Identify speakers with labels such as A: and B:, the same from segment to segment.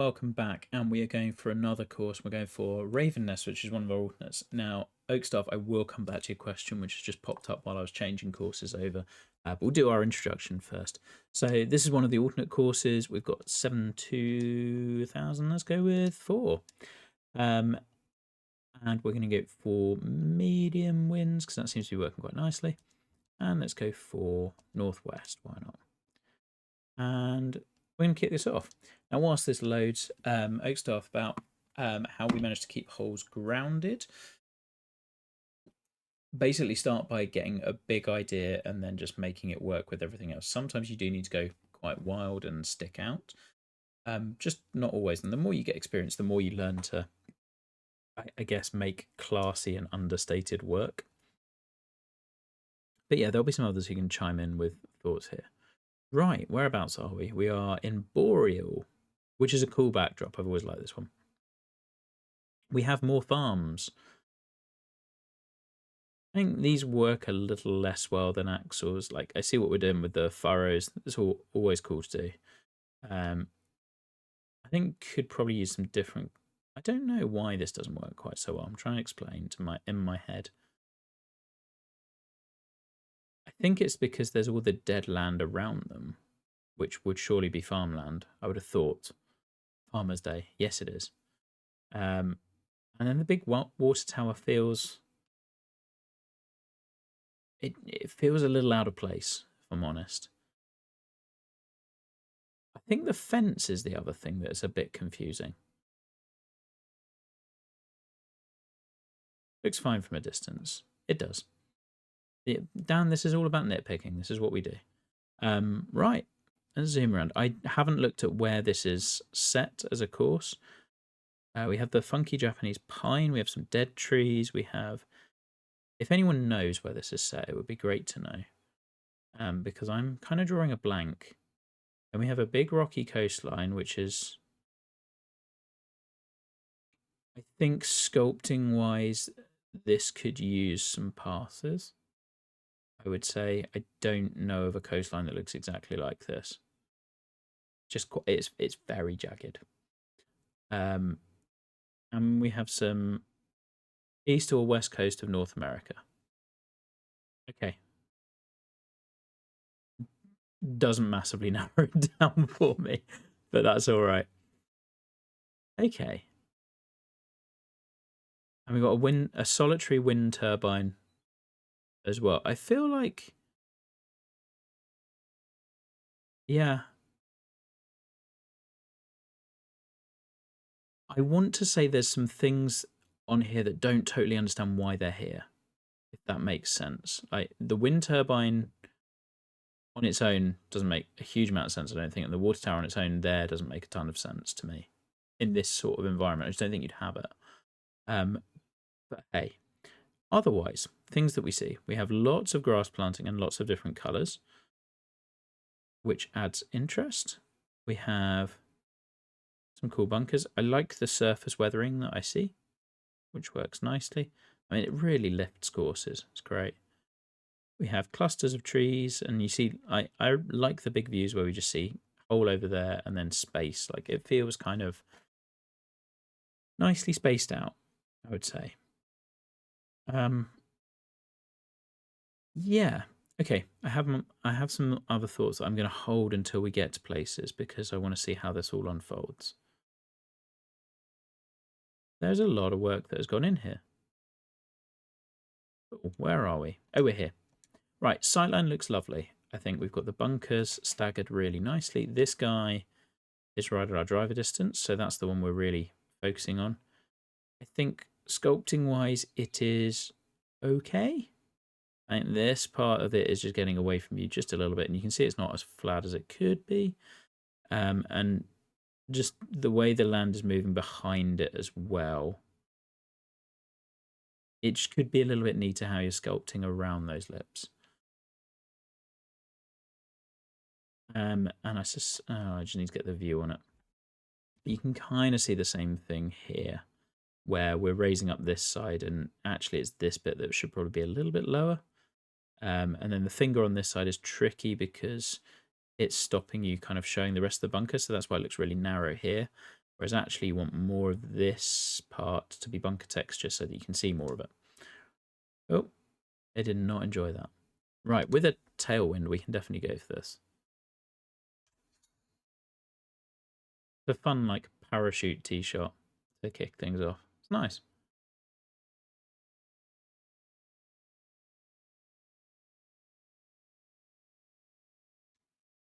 A: Welcome back, and we are going for another course. We're going for Raven Nest, which is one of our alternates. Now, Oakstaff, I will come back to your question, which has just popped up while I was changing courses over. But we'll do our introduction first. So this is one of the alternate courses. We've got 7,000. Let's go with 4. And we're going to go for medium winds because that seems to be working quite nicely. And let's go for northwest. Why not? And we're going to kick this off. Now, whilst this loads, Oakstaff about how we managed to keep holes grounded. Basically start by getting a big idea and then just making it work with everything else. Sometimes you do need to go quite wild and stick out. Just not always. And the more you get experience, the more you learn to, I guess, make classy and understated work. But yeah, there'll be some others who can chime in with thoughts here. Right, whereabouts are we? We are in Boreal, which is a cool backdrop. I've always liked this one. We have more farms. I think these work a little less well than axles. Like, I see what we're doing with the furrows. It's always cool to do. I think could probably use some different... I don't know why this doesn't work quite so well. I'm trying to explain in my head. I think it's because there's all the dead land around them, which would surely be farmland, I would have thought. Farmer's Day. Yes, it is. And then the big water tower feels... It feels a little out of place, if I'm honest. I think the fence is the other thing that's a bit confusing. Looks fine from a distance. It does. Dan, this is all about nitpicking. This is what we do. Right. Let's zoom around. I haven't looked at where this is set as a course. We have the funky Japanese pine. We have some dead trees. We have... If anyone knows where this is set, it would be great to know. Because I'm kind of drawing a blank. And we have a big rocky coastline, which is... I think sculpting-wise, this could use some passes. I would say I don't know of a coastline that looks exactly like this. Just it's very jagged. And we have some east or west coast of North America. Okay. Doesn't massively narrow it down for me, but that's all right. Okay. And we've got a solitary wind turbine as well. I feel like... Yeah. I want to say there's some things on here that don't totally understand why they're here, if that makes sense. Like, the wind turbine on its own doesn't make a huge amount of sense, I don't think, and the water tower on its own there doesn't make a ton of sense to me in this sort of environment. I just don't think you'd have it. But hey, otherwise, things that we see. We have lots of grass planting and lots of different colours, which adds interest. We have some cool bunkers. I like the surface weathering that I see, which works nicely. I mean, it really lifts courses. It's great. We have clusters of trees, and you see, I like the big views where we just see hole over there and then space. Like, it feels kind of nicely spaced out, I would say. Yeah. Okay, I have some other thoughts that I'm going to hold until we get to places because I want to see how this all unfolds. There's a lot of work that has gone in here. Oh, where are we? Oh, we're here. Right, sightline looks lovely. I think we've got the bunkers staggered really nicely. This guy is right at our driver distance, so that's the one we're really focusing on. I think sculpting-wise, it is okay. I think this part of it is just getting away from you just a little bit, and you can see it's not as flat as it could be. And just the way the land is moving behind it as well. It just could be a little bit neater how you're sculpting around those lips. And I just need to get the view on it. You can kind of see the same thing here, where we're raising up this side, and actually it's this bit that should probably be a little bit lower. And then the finger on this side is tricky because it's stopping you kind of showing the rest of the bunker, so that's why it looks really narrow here. Whereas actually you want more of this part to be bunker texture so that you can see more of it. Oh, I did not enjoy that. Right, with a tailwind, we can definitely go for this. It's a fun, like, parachute tee shot to kick things off. It's nice.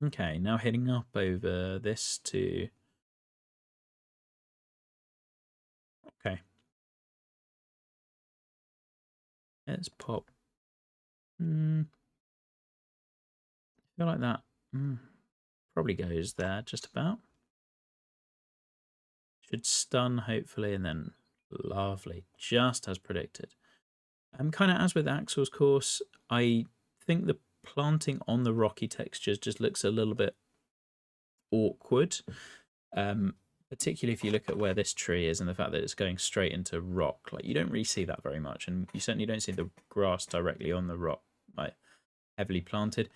A: Okay, now heading up over this to... Okay. Let's pop. I feel like that probably goes there just about. Should stun, hopefully, and then lovely, just as predicted. Kind of as with Axel's course, I think the planting on the rocky textures just looks a little bit awkward. Particularly if you look at where this tree is and the fact that it's going straight into rock. Like, you don't really see that very much, and you certainly don't see the grass directly on the rock, like heavily planted.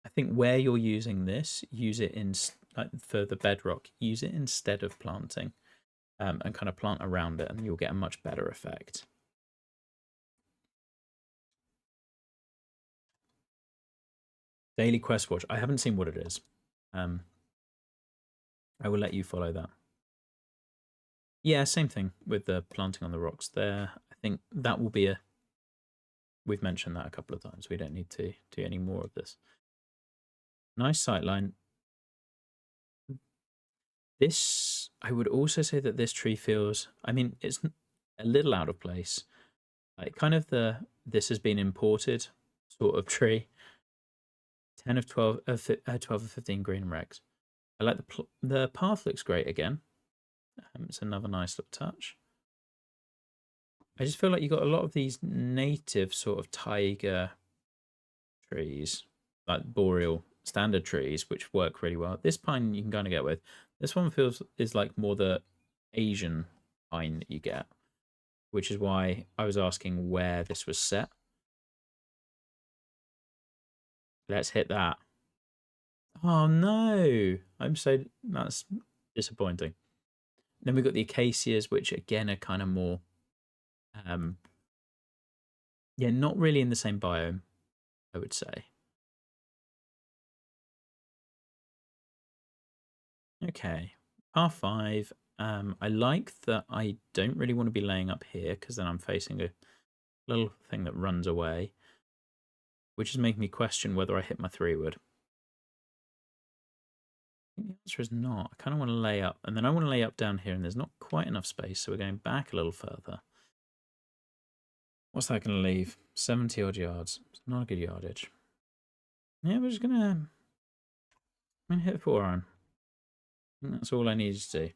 A: I think where you're using this, use it in like for the bedrock, use it instead of planting, and kind of plant around it, and you'll get a much better effect. Daily quest watch. I haven't seen what it is. I will let you follow that. Yeah, same thing with the planting on the rocks there. I think that will be a... We've mentioned that a couple of times. We don't need to do any more of this. Nice sightline. This, I would also say that this tree feels... I mean, it's a little out of place. Like, kind of the this has been imported sort of tree. 10 of 12, 12 of 15 green and regs. I like the path looks great again. It's another nice little touch. I just feel like you got a lot of these native sort of taiga trees, like boreal standard trees, which work really well. This pine you can kind of get with. This one is like more the Asian pine that you get, which is why I was asking where this was set. Let's hit that. Oh no! That's disappointing. Then we've got the acacias, which again are kind of more, yeah, not really in the same biome, I would say. Okay, R5. I like that I don't really want to be laying up here because then I'm facing a little thing that runs away, which is making me question whether I hit my 3-wood. I think the answer is not. I kind of want to lay up, and then I want to lay up down here, and there's not quite enough space, so we're going back a little further. What's that going to leave? 70 odd yards. It's not a good yardage. Yeah, we're just going to hit 4-iron. That's all I needed to do.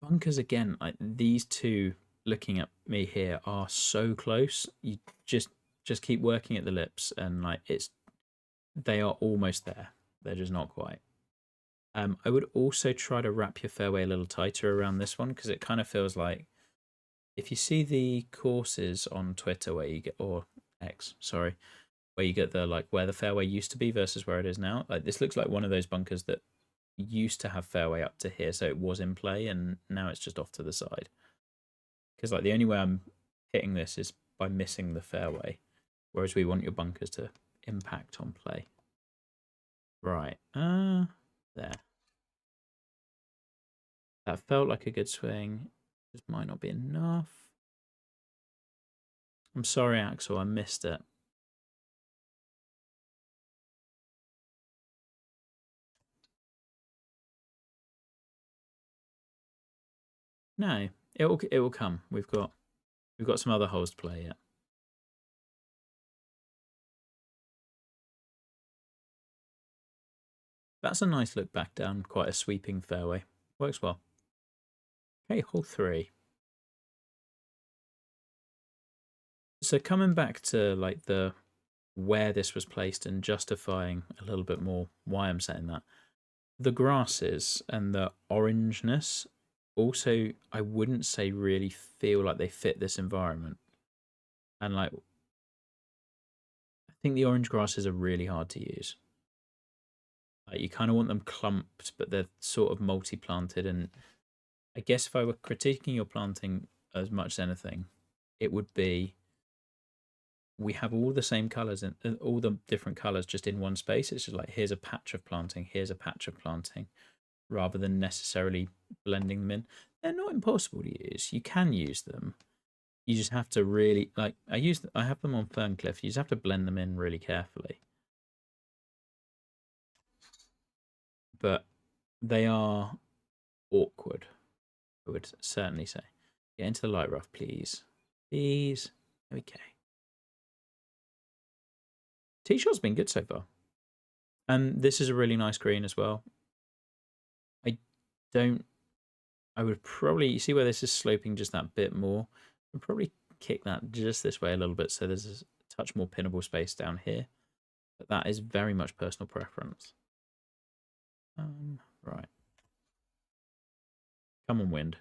A: Bunkers again, like these two looking at me here are so close. You just keep working at the lips, and like they are almost there. They're just not quite. I would also try to wrap your fairway a little tighter around this one because it kind of feels like if you see the courses on Twitter where you get, or X, sorry, where you get the like where the fairway used to be versus where it is now. Like this looks like one of those bunkers that used to have fairway up to here, so it was in play, and now it's just off to the side. Because like the only way I'm hitting this is by missing the fairway, whereas we want your bunkers to impact on play. Right, there. That felt like a good swing. This might not be enough. I'm sorry, Axel, I missed it. No, it will come. We've got some other holes to play yet. That's a nice look back down, quite a sweeping fairway. Works well. Okay, hole 3. So coming back to like the where this was placed and justifying a little bit more why I'm saying that. The grasses and the orangeness also, I wouldn't say really feel like they fit this environment. And like, I think the orange grasses are really hard to use. You kind of want them clumped, but they're sort of multi-planted. And I guess if I were critiquing your planting as much as anything, it would be we have all the same colors and all the different colors just in one space. It's just like, here's a patch of planting, here's a patch of planting, rather than necessarily blending them in. They're not impossible to use. You can use them. You just have to really, like, I have them on Ferncliff. You just have to blend them in really carefully. But they are awkward, I would certainly say. Get into the light rough, please. Please. Okay. Tee shot's been good so far. And this is a really nice green as well. I would probably, you see where this is sloping just that bit more? I'd probably kick that just this way a little bit so there's a touch more pinnable space down here. But that is very much personal preference. Right. Come on, wind.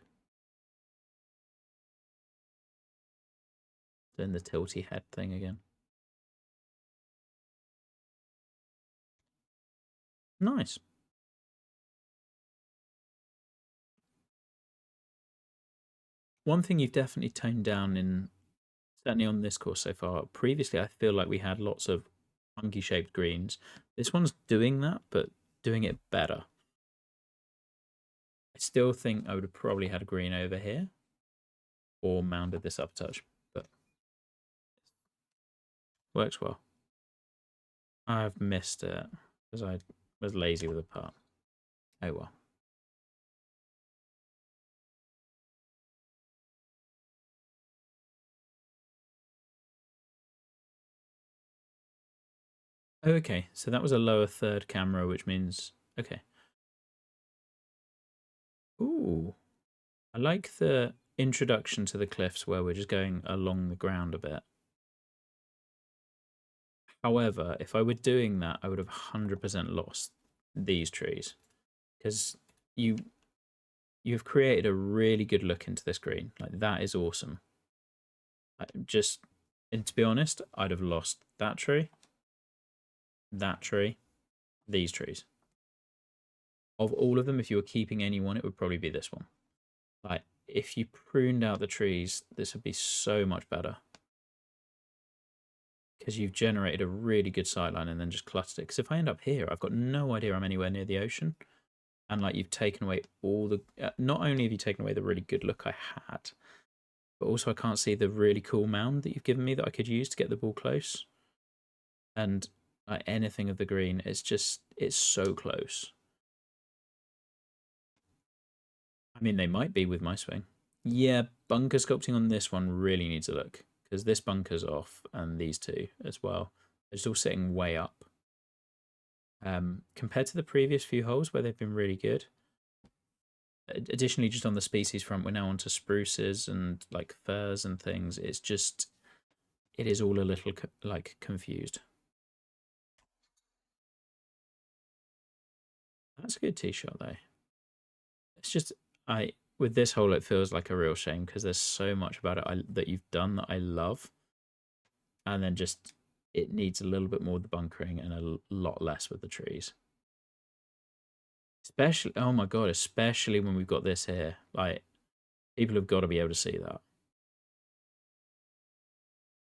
A: Doing the tilty head thing again. Nice. One thing you've definitely toned down in, certainly on this course so far, previously I feel like we had lots of funky shaped greens. This one's doing that, but doing it better. I still think I would have probably had a green over here or mounded this up a touch, but works well. I've missed it because I was lazy with the part. Oh well. Oh, okay, so that was a lower third camera, which means, okay. Ooh, I like the introduction to the cliffs where we're just going along the ground a bit. However, if I were doing that, I would have 100% lost these trees because you've created a really good look into this green. Like, that is awesome. And to be honest, I'd have lost that tree, these trees. Of all of them, if you were keeping any one, it would probably be this one. Like, if you pruned out the trees, this would be so much better. Because you've generated a really good sightline and then just cluttered it. Because if I end up here, I've got no idea I'm anywhere near the ocean. And like, you've taken away all the... not only have you taken away the really good look I had, but also I can't see the really cool mound that you've given me that I could use to get the ball close. And like, anything of the green, it's so close. I mean, they might be with my swing. Yeah, bunker sculpting on this one really needs a look because this bunker's off and these two as well. They're just all sitting way up. Compared to the previous few holes where they've been really good. Additionally, just on the species front, we're now onto spruces and like firs and things. It is all a little like confused. That's a good tee shot though. It's just with this hole it feels like a real shame because there's so much about it that you've done that I love, and then just it needs a little bit more with the bunkering and a lot less with the trees. Especially, oh my god, especially when we've got this here. Like, people have got to be able to see that.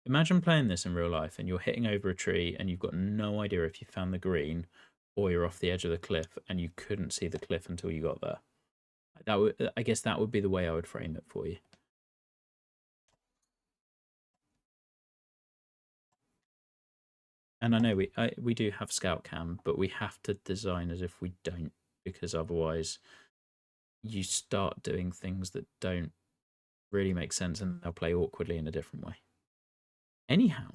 A: Imagine playing this in real life and you're hitting over a tree and you've got no idea if you found the green or you're off the edge of the cliff and you couldn't see the cliff until you got there. I guess that would be the way I would frame it for you. And I know we do have scout cam, but we have to design as if we don't, because otherwise you start doing things that don't really make sense and they'll play awkwardly in a different way. Anyhow,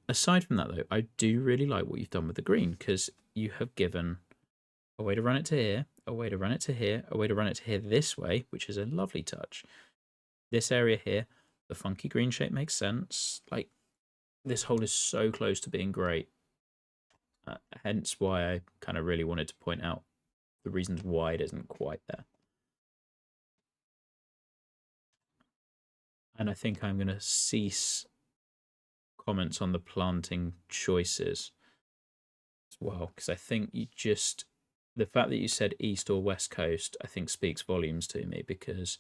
A: aside from that though, I do really like what you've done with the green because you have given a way to run it to here, a way to run it to here, a way to run it to here this way, which is a lovely touch. This area here, the funky green shape makes sense. Like, this hole is so close to being great. Hence why I kind of really wanted to point out the reasons why it isn't quite there. And I think I'm going to cease comments on the planting choices as well, because I think you just, the fact that you said east or west coast, I think speaks volumes to me, because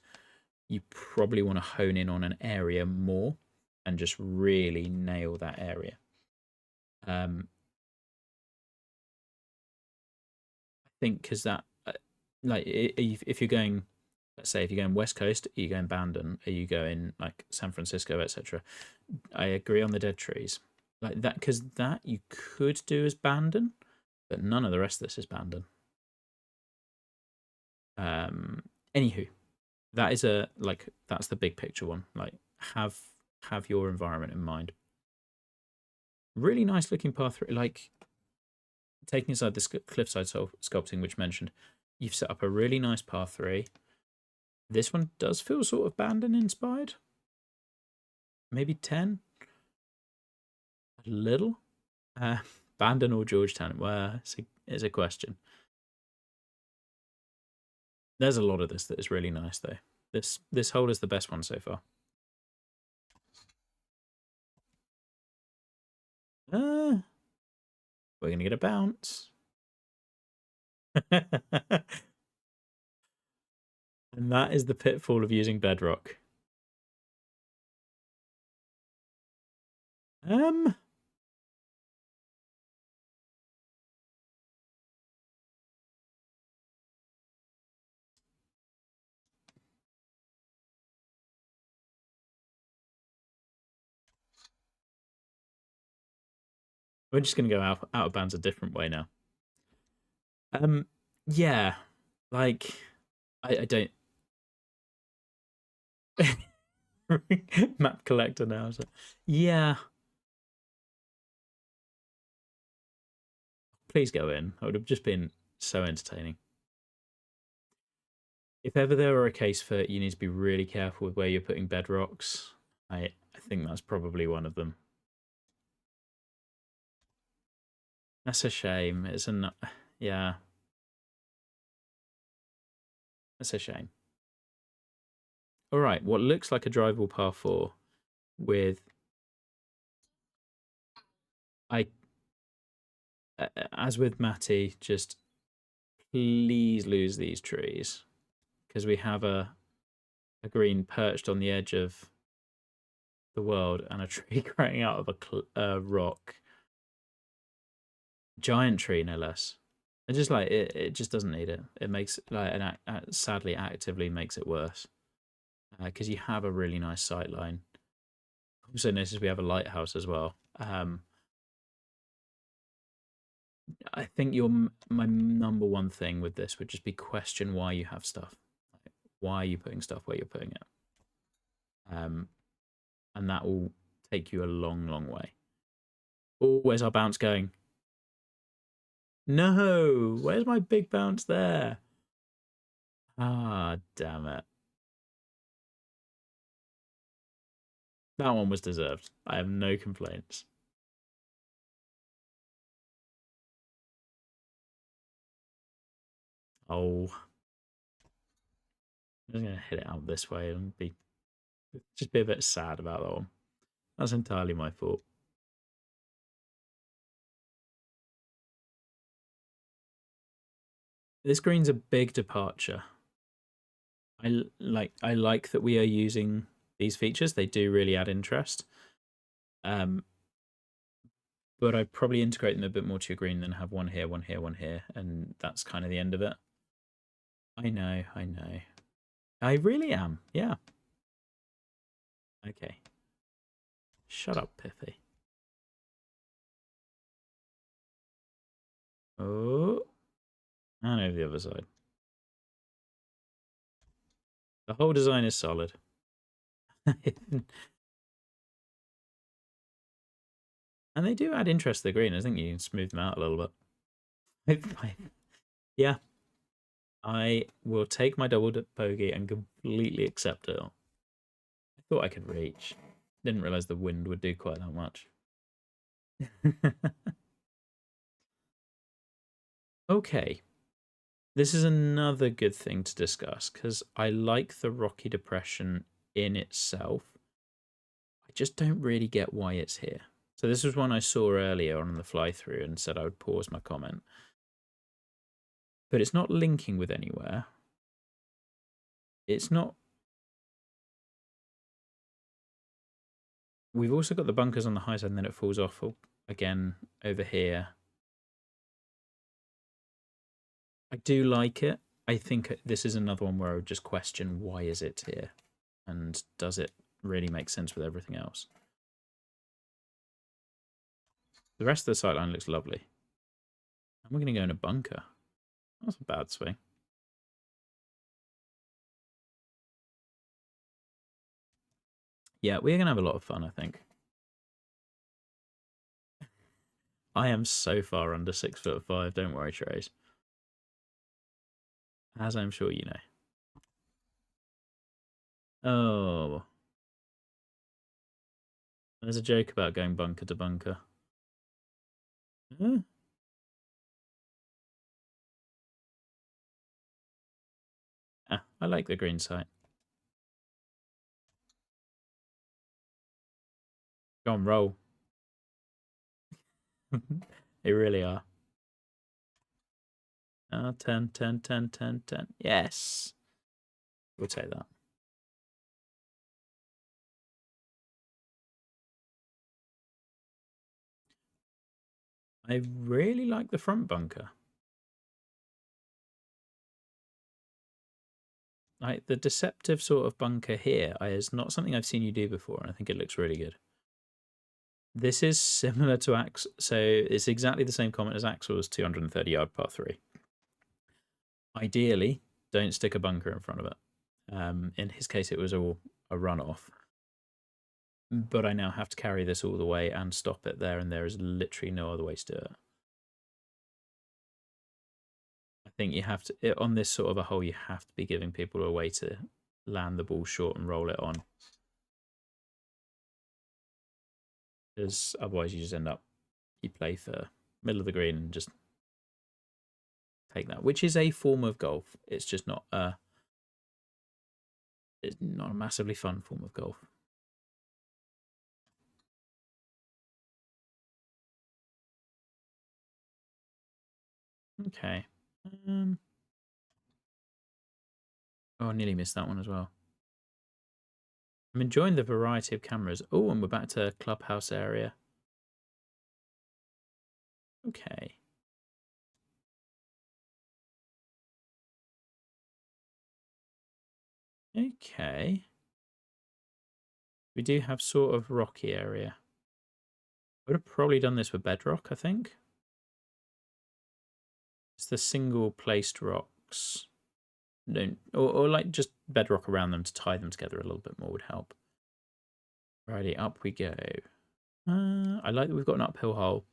A: you probably want to hone in on an area more and just really nail that area. I think because that, like, if you're going, let's say if you're going west coast, are you going Bandon? Are you going like San Francisco, etc.? I agree on the dead trees, like that, because that you could do as Bandon, but none of the rest of this is Bandon. Anywho, that is that's the big picture one. Like, have your environment in mind. Really nice looking path through. Like, taking aside the cliffside sculpting, which mentioned, you've set up a really nice path 3. This one does feel sort of Bandon inspired. Maybe 10. A little. Bandon or Georgetown? Well, it's a question. There's a lot of this that is really nice, though. This hole is the best one so far. We're going to get a bounce. And that is the pitfall of using bedrock. We're just going to go out of bounds a different way now. Yeah, like, I don't. Map collector now. So. Yeah. Please go in. That would have just been so entertaining. If ever there were a case for you need to be really careful with where you're putting bedrocks, I think that's probably one of them. That's a shame. It's yeah. That's a shame. All right, what looks like a drivable par 4 with as with Matty, just please lose these trees, because we have a green perched on the edge of the world and a tree growing out of a rock. Giant tree, no less. And just like it just doesn't need it. It makes sadly actively makes it worse, because you have a really nice sight line. Also notice we have a lighthouse as well. I think my number one thing with this would just be question why you have stuff. Like, why are you putting stuff where you're putting it? And that will take you a long, long way. Oh, where's our bounce going? No, where's my big bounce there? Ah, damn it. That one was deserved. I have no complaints. Oh. I'm just going to hit it out this way and just be a bit sad about that one. That's entirely my fault. This green's a big departure. I like that we are using these features. They do really add interest. But I'd probably integrate them a bit more to your green than have one here, one here, one here, and that's kind of the end of it. I know. I really am, yeah. Okay. Shut up, Piffy. Oh. And over the other side. The whole design is solid. And they do add interest to the green. I think you can smooth them out a little bit. Yeah. I will take my double bogey and completely accept it. I thought I could reach. Didn't realise the wind would do quite that much. Okay. This is another good thing to discuss, because I like the rocky depression in itself. I just don't really get why it's here. So this was one I saw earlier on the fly through and said I would pause my comment. But it's not linking with anywhere. It's not. We've also got the bunkers on the high side and then it falls off again over here. I do like it. I think this is another one where I would just question why is it here? And does it really make sense with everything else? The rest of the sightline looks lovely. And we're going to go in a bunker. That's a bad swing. Yeah, we're going to have a lot of fun, I think. I am so far under 6'5", don't worry, Trace. As I'm sure you know. Oh. There's a joke about going bunker to bunker. I like the green site. Go on, roll. They really are. 10, 10, 10, 10, 10. Yes. We'll take that. I really like the front bunker. Like the deceptive sort of bunker here is not something I've seen you do before, and I think it looks really good. This is similar to Axel, so it's exactly the same comment as Axel's 230-yard par 3. Ideally, don't stick a bunker in front of it. In his case, it was all a runoff. But I now have to carry this all the way and stop it there, and there is literally no other way to do it. I think you have to, on this sort of a hole, you have to be giving people a way to land the ball short and roll it on. Because otherwise you just end up, you play for middle of the green and just take that, which is a form of golf. It's just not it's not a massively fun form of golf. Okay. Oh, I nearly missed that one as well. I'm enjoying the variety of cameras. Oh, and we're back to clubhouse area. Okay. Okay. We do have sort of rocky area. I would have probably done this with bedrock, I think. It's the single placed rocks. Don't, or like just bedrock around them to tie them together a little bit more would help. Righty, up we go. I like that we've got an uphill hole.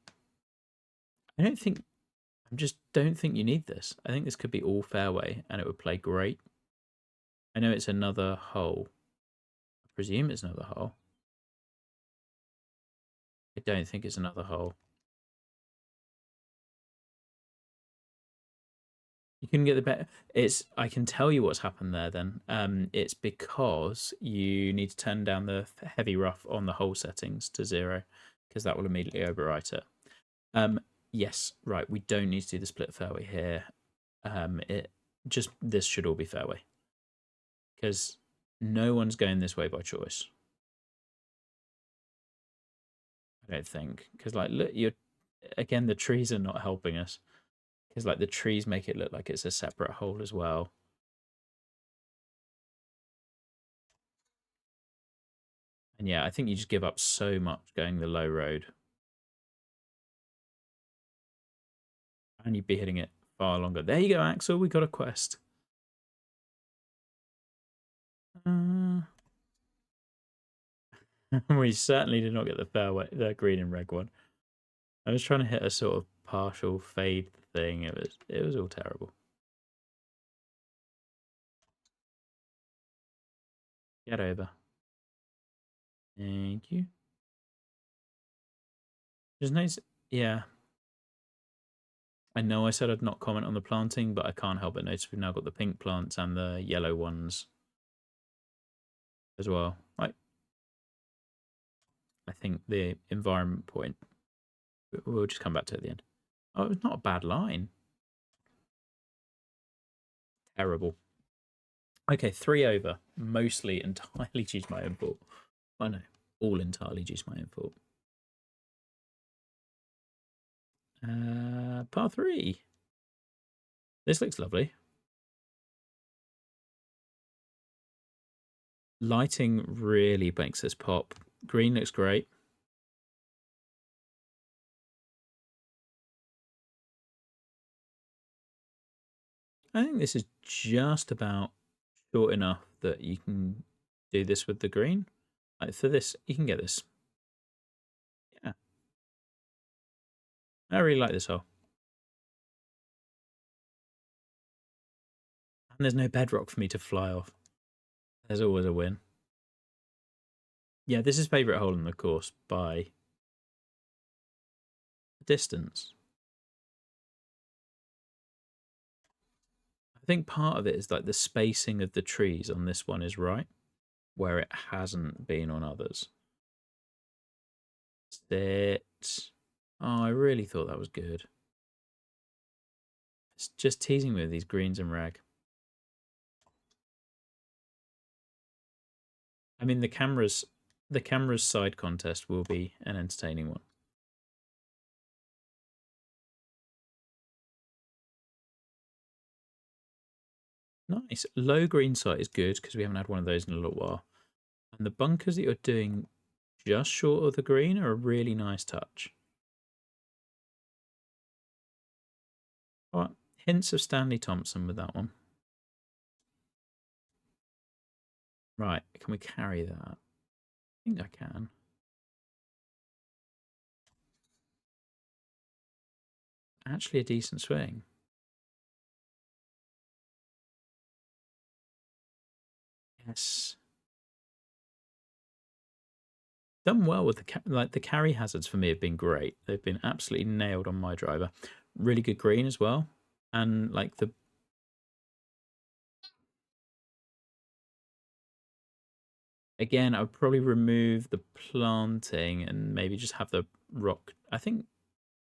A: I just don't think you need this. I think this could be all fairway and it would play great. I know it's another hole. I presume it's another hole. I don't think it's another hole. You couldn't get the bet. I can tell you what's happened there then. It's because you need to turn down the heavy rough on the hole settings to 0, because that will immediately overwrite it. Yes, right. We don't need to do the split fairway here. This should all be fairway, because no one's going this way by choice. I don't think, because like look, again, the trees are not helping us. Because like the trees make it look like it's a separate hole as well. And yeah, I think you just give up so much going the low road. And you'd be hitting it far longer. There you go, Axel. We got a quest. We certainly did not get the fairway, the green and red one. I was trying to hit a sort of partial fade thing. It was all terrible. Get over. Thank you. There's nice, yeah. I know I said I'd not comment on the planting, but I can't help but notice we've now got the pink plants and the yellow ones as well. I think the environment point, we'll just come back to it at the end. Oh, it's not a bad line. Terrible. Okay, 3 over. Mostly entirely due to my own fault. I know, all entirely due to my own fault. Par 3. This looks lovely. Lighting really makes this pop. Green looks great. I think this is just about short enough that you can do this with the green. Like for this, you can get this. Yeah. I really like this hole. And there's no bedrock for me to fly off. There's always a win. Yeah, this is favourite hole in the course by distance. I think part of it is like the spacing of the trees on this one is right, where it hasn't been on others. Sit. Oh, I really thought that was good. It's just teasing me with these greens and rag. I mean, the camera's side contest will be an entertaining one. Nice. Low green site is good because we haven't had one of those in a little while. And the bunkers that you're doing just short of the green are a really nice touch. All right. Hints of Stanley Thompson with that one. Right. Can we carry that? I think I can. Actually, a decent swing. Yes. Done well with the carry hazards for me have been great. They've been absolutely nailed on my driver. Really good green as well. And like the again, I would probably remove the planting and maybe just have the rock, I think,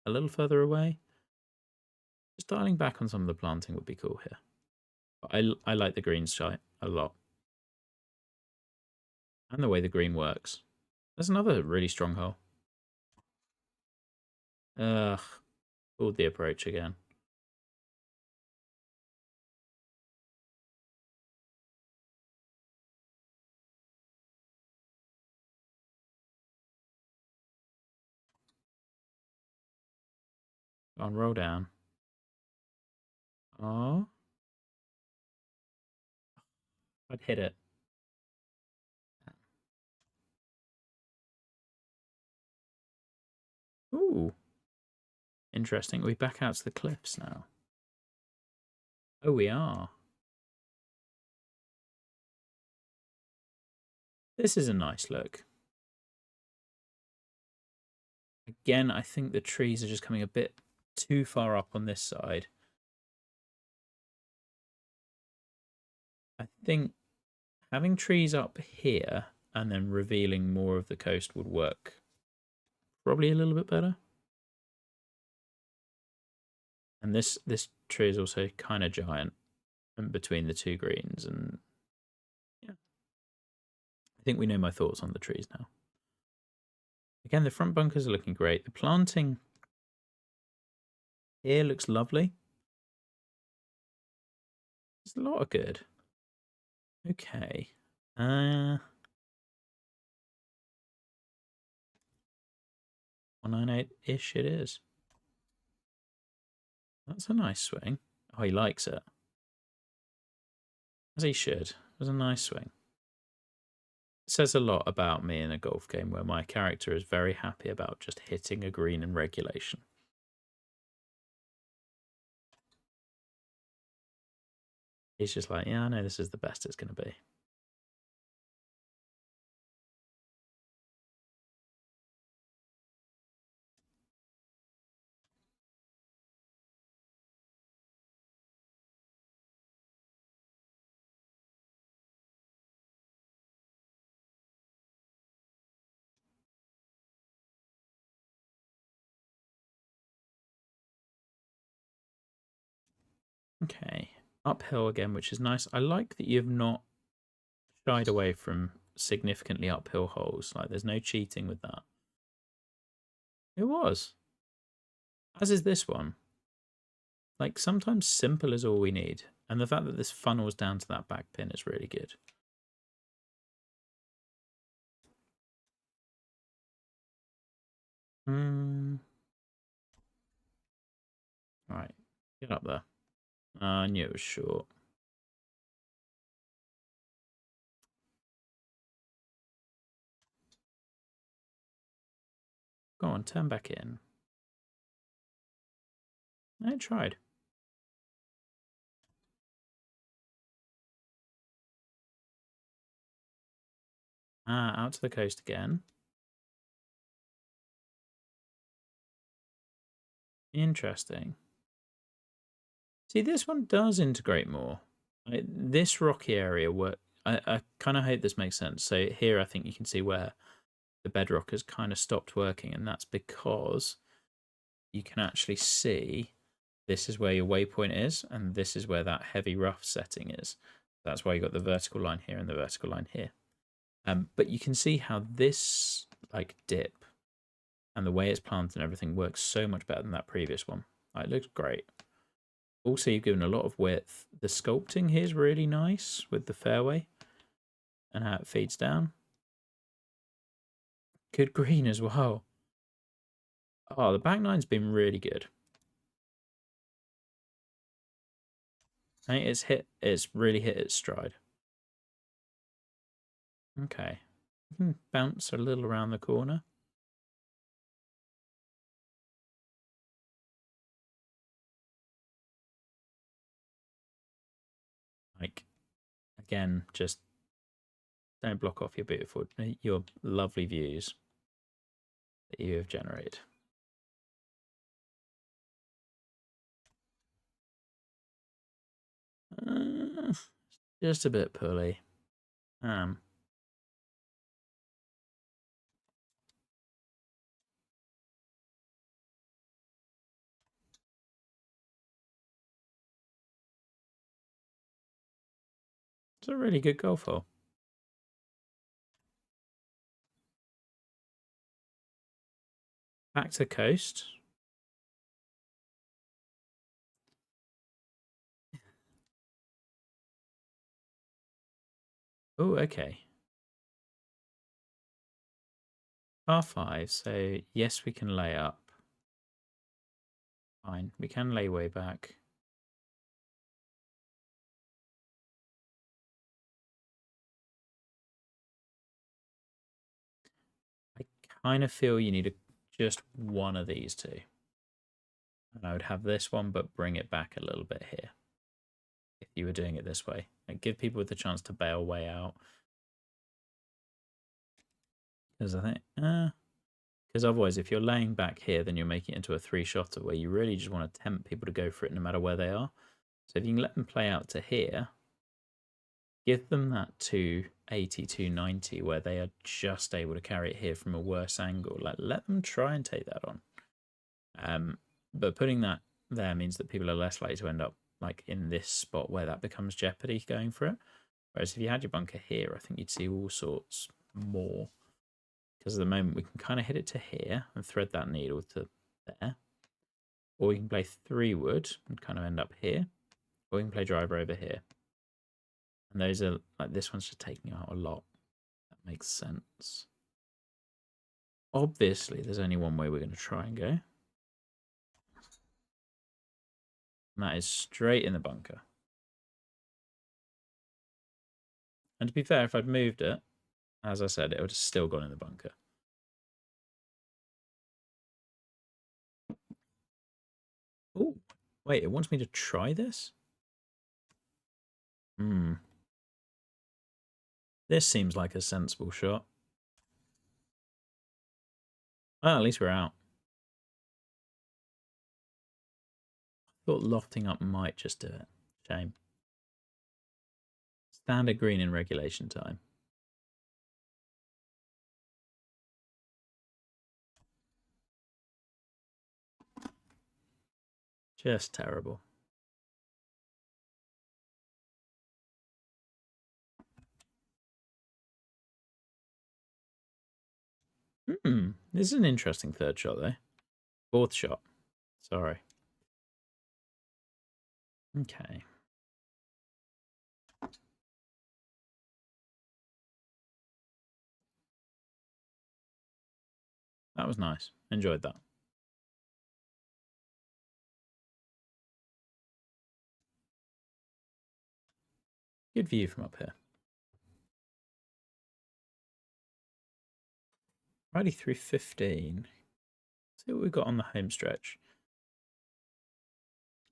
A: a little further away. Just dialing back on some of the planting would be cool here. I like the green site a lot. And the way the green works. There's another really strong hole. Ugh. Pulled the approach again. Go on, roll down. Oh. I'd hit it. Ooh. Interesting. Are we back out to the cliffs now? Oh, we are. This is a nice look. Again, I think the trees are just coming a bit too far up on this side. I think having trees up here and then revealing more of the coast would work probably a little bit better. And this tree is also kind of giant in between the two greens, and yeah, I think we know my thoughts on the trees now. Again, the front bunkers are looking great. The planting here looks lovely. There's a lot of good. Okay. 198-ish it is. That's a nice swing. Oh, he likes it. As he should. It was a nice swing. It says a lot about me in a golf game where my character is very happy about just hitting a green in regulation. He's just like, yeah, I know this is the best it's going to be. Okay, uphill again, which is nice. I like that you've not shied away from significantly uphill holes. Like, there's no cheating with that. It was. As is this one. Like, sometimes simple is all we need. And the fact that this funnels down to that back pin is really good. Alright, get up there. I knew it was short. Go on, turn back in. I tried. Out to the coast again. Interesting. See, this one does integrate more. This rocky area work. I kind of hope this makes sense. So here, I think you can see where the bedrock has kind of stopped working, and that's because you can actually see this is where your waypoint is, and this is where that heavy rough setting is. That's why you got the vertical line here and the vertical line here. But you can see how this like dip and the way it's planted and everything works so much better than that previous one. It looks great. Also, you've given a lot of width. The sculpting here is really nice with the fairway and how it feeds down. Good green as well. Oh, the back nine's been really good. I think it's really hit its stride. Okay. You can bounce a little around the corner. Like, again, just don't block off your lovely views that you have generated. Just a bit pulley. It's a really good golf hole. Back to coast. Oh, okay. Par 5, so yes, we can lay up. Fine, we can lay way back. I kind of feel you need just one of these two. And I would have this one, but bring it back a little bit here. If you were doing it this way. And give people the chance to bail way out. Because I think, because otherwise, if you're laying back here, then you're making it into a 3-shotter where you really just want to tempt people to go for it no matter where they are. So if you can let them play out to here, give them that 280, 290 where they are just able to carry it here from a worse angle. Like, let them try and take that on. But putting that there means that people are less likely to end up like in this spot where that becomes jeopardy going for it. Whereas if you had your bunker here, I think you'd see all sorts more. Because at the moment we can kind of hit it to here and thread that needle to there. Or we can play 3-wood and kind of end up here. Or we can play driver over here. And those are, like, this one's just taking out a lot. That makes sense. Obviously, there's only one way we're going to try and go. And that is straight in the bunker. And to be fair, if I'd moved it, as I said, it would have still gone in the bunker. Oh, wait, it wants me to try this? This seems like a sensible shot. Well, at least we're out. I thought lofting up might just do it. Shame. Standard green in regulation time. Just terrible. This is an interesting third shot, though. Fourth shot. Sorry. Okay. That was nice. Enjoyed that. Good view from up here. Righty through 15. See what we've got on the home stretch.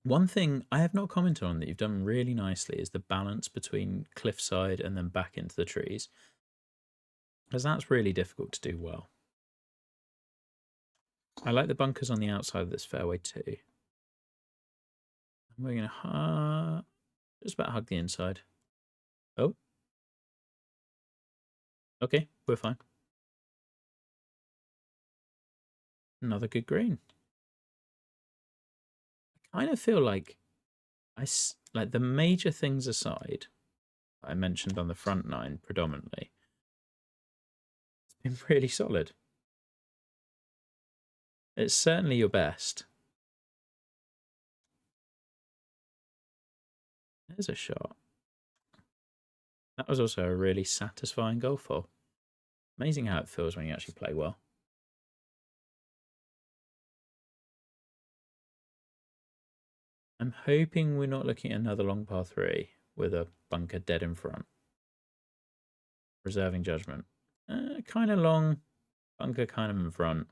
A: One thing I have not commented on that you've done really nicely is the balance between cliffside and then back into the trees. Because that's really difficult to do well. I like the bunkers on the outside of this fairway too. We're going to just about hug the inside. Oh. Okay, we're fine. Another good green. I kind of feel like like the major things aside, I mentioned on the front nine predominantly, it's been really solid. It's certainly your best. There's a shot. That was also a really satisfying golf hole. Amazing how it feels when you actually play well. I'm hoping we're not looking at another long par 3 with a bunker dead in front. Reserving judgment. Kind of long, bunker kind of in front.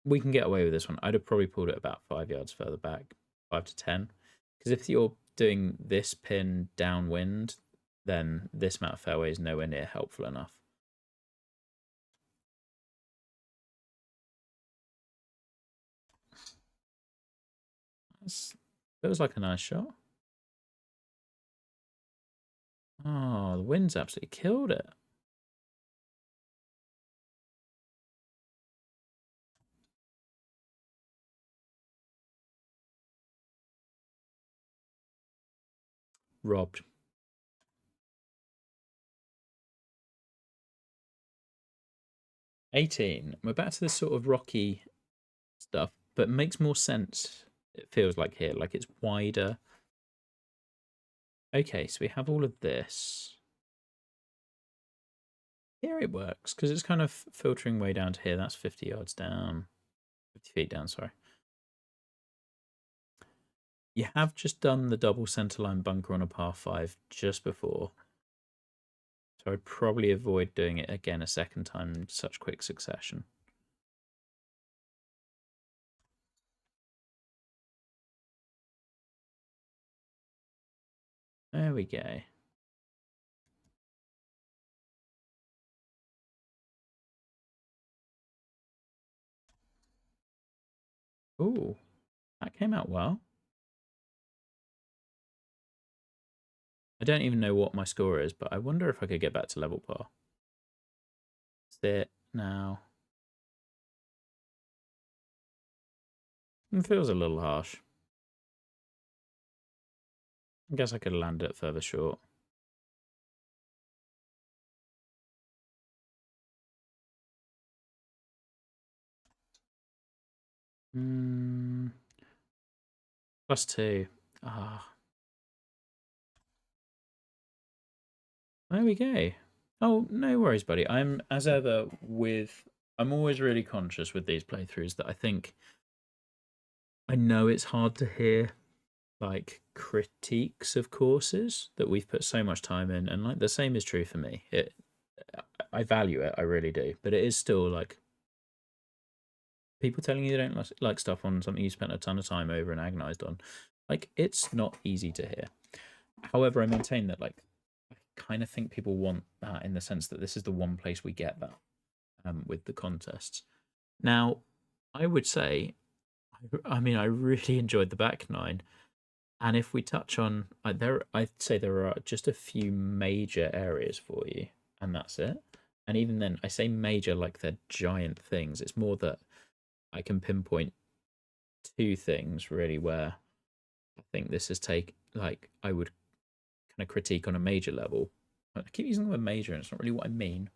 A: We can get away with this one. I'd have probably pulled it about 5 yards further back, 5 to 10. Because if you're doing this pin downwind, then this amount of fairway is nowhere near helpful enough. Feels like a nice shot. Oh, the wind's absolutely killed it. Robbed. $18. We're back to this sort of rocky stuff, but it makes more sense. It feels like here, like it's wider. Okay, so we have all of this. Here it works because it's kind of filtering way down to here. That's 50 yards down, 50 feet down, sorry. You have just done the double centerline bunker on a par 5 just before. So I'd probably avoid doing it again a second time in such quick succession. There we go. Ooh, that came out well. I don't even know what my score is, but I wonder if I could get back to level par. Sit now. It feels a little harsh. I guess I could have landed it further short. +2. There we go. Oh, no worries, buddy. I'm, as ever, I'm always really conscious with these playthroughs that I know it's hard to hear, like, critiques of courses that we've put so much time in, and, like, the same is true for me. I value it, I really do, but it is still, like, people telling you they don't like stuff on something you spent a ton of time over and agonized on. Like, it's not easy to hear. However, I maintain that, like, I kind of think people want that in the sense that this is the one place we get that with the contests. Now, I would say, I mean, I really enjoyed the back nine. And if we touch on I'd say there are just a few major areas for you, and that's it. And even then, I say major like they're giant things. It's more that I can pinpoint 2 things really where I think this is like I would kind of critique on a major level. I keep using the word major, and it's not really what I mean.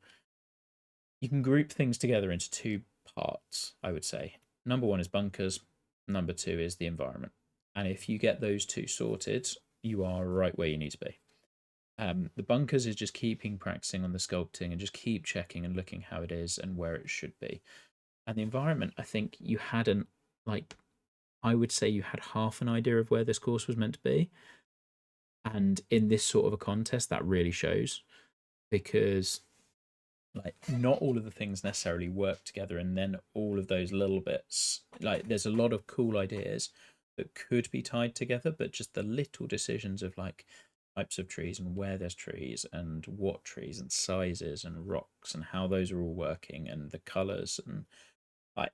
A: You can group things together into two parts, I would say. Number one is bunkers, number two is the environment. And if you get those two sorted, you are right where you need to be. The bunkers is just keeping practicing on the sculpting and just keep checking and looking how it is and where it should be. And the environment, I think you hadn't, like, I would say you had half an idea of where this course was meant to be. And in this sort of a contest, that really shows, because like not all of the things necessarily work together, and then all of those little bits, like there's a lot of cool ideas that could be tied together, but just the little decisions of like types of trees and where there's trees and what trees and sizes and rocks and how those are all working and the colors, and like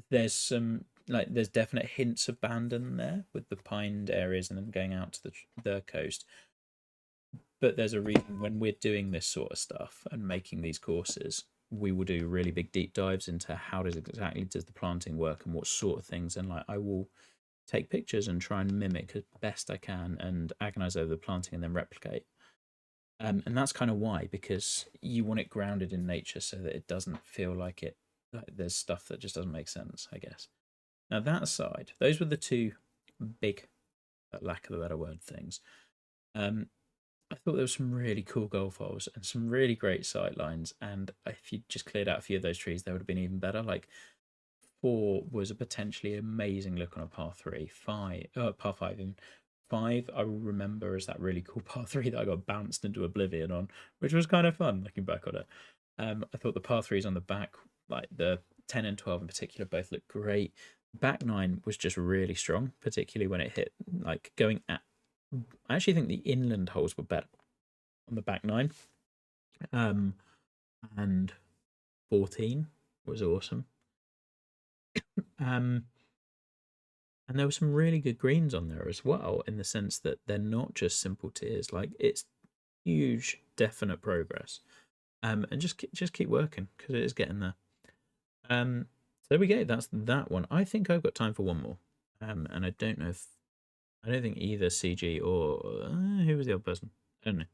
A: there's some, like there's definite hints of Bandon there with the pined areas and then going out to the coast. But there's a reason when we're doing this sort of stuff and making these courses, we will do really big deep dives into how does the planting work and what sort of things. And like I will take pictures and try and mimic as best I can and agonize over the planting and then replicate. And that's kind of why, because you want it grounded in nature so that it doesn't feel like it, like there's stuff that just doesn't make sense, I guess. Now that aside, those were the two big, lack of a better word, things. I thought there was some really cool golf holes and some really great sight lines. And if you just cleared out a few of those trees, they would have been even better. Like 4 was a potentially amazing look on a par 3. Par 5. And 5, I will remember as that really cool par 3 that I got bounced into oblivion on, which was kind of fun looking back on it. I thought the par 3s on the back, like the 10 and 12 in particular, both looked great. Back 9 was just really strong, particularly when it hit like going at. I actually think the inland holes were better on the back 9. And 14 was awesome. And there were some really good greens on there as well, in the sense that they're not just simple tiers. Like it's huge, definite progress. And just keep working because it is getting there. So there we go. That's that one. I think I've got time for one more. And I don't know if I don't think either CG or who was the other person? I don't know.